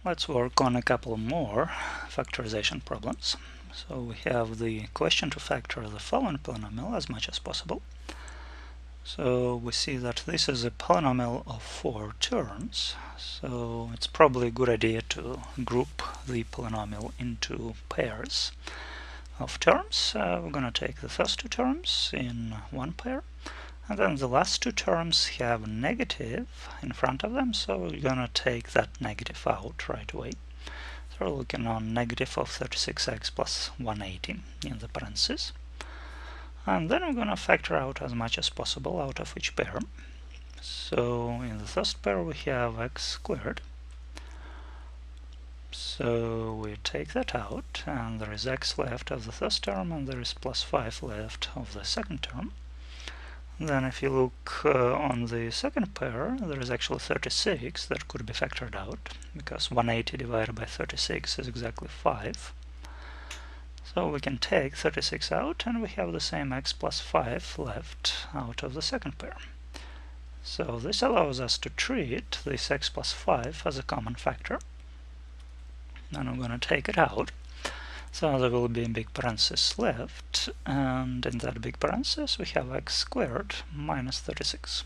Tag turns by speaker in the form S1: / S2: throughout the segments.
S1: Let's work on a couple more factorization problems. So we have the question to factor the following polynomial as much as possible. So we see that this is a polynomial of 4 terms, so it's probably a good idea to group the polynomial into pairs of terms. We're going to take the first two terms in one pair, and then the last two terms have a negative in front of them, so we're going to take that negative out right away. So we're looking on negative of 36x plus 180 in the parentheses. And then we're going to factor out as much as possible out of each pair. So in the first pair we have x squared. So we take that out, and there is x left of the first term, and there is plus 5 left of the second term. Then if you look on the second pair, there is actually 36 that could be factored out, because 180 divided by 36 is exactly 5. So we can take 36 out, and we have the same x plus 5 left out of the second pair. So this allows us to treat this x plus 5 as a common factor. And I'm going to take it out. So there will be a big parenthesis left, and in that big parenthesis we have x squared minus 36.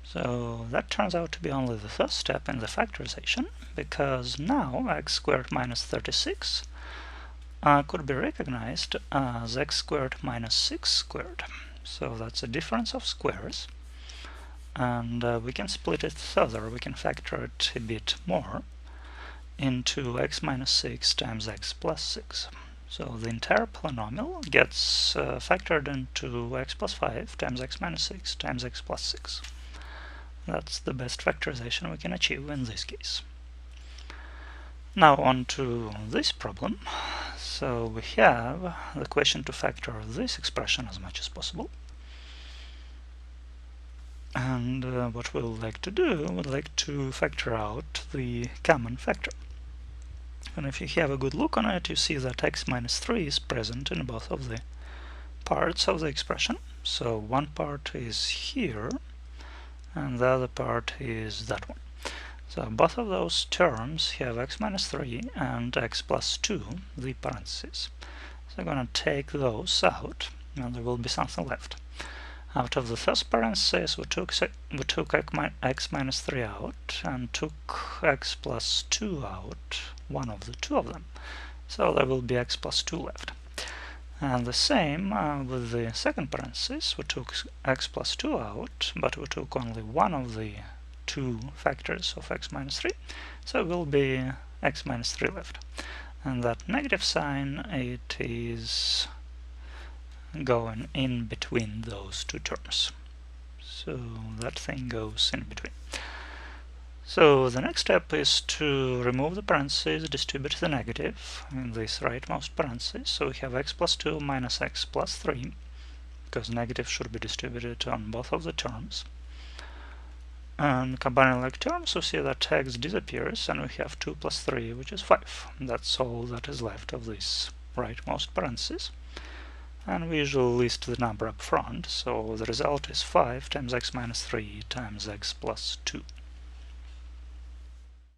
S1: So that turns out to be only the first step in the factorization, because now x squared minus 36 could be recognized as x squared minus 6 squared. So that's a difference of squares, and we can split it further. We can factor it a bit more into x minus 6 times x plus 6. So the entire polynomial gets factored into x plus 5 times x minus 6 times x plus 6. That's the best factorization we can achieve in this case. Now on to this problem. So we have the question to factor this expression as much as possible. And what we would like to do, we'd like to factor out the common factor. And if you have a good look on it, you see that x minus 3 is present in both of the parts of the expression. So one part is here, and the other part is that one. So both of those terms have x minus 3 and x plus 2, the parentheses. So I'm going to take those out, and there will be something left. Out of the first parenthesis, we took x minus 3 out, and took x plus 2 out, one of the two of them. So there will be x plus 2 left. And the same with the second parenthesis, we took x plus 2 out, but we took only one of the two factors of x minus 3, so it will be x minus 3 left. And that negative sign, it is going in between those two terms. So that thing goes in between. So the next step is to remove the parentheses, distribute the negative in this rightmost parenthesis. So we have x plus 2 minus x plus 3, because negative should be distributed on both of the terms. And combining like terms, we see that x disappears, and we have 2 plus 3, which is 5. That's all that is left of this rightmost parenthesis. And we usually list the number up front, so the result is 5 times x minus 3 times x plus 2.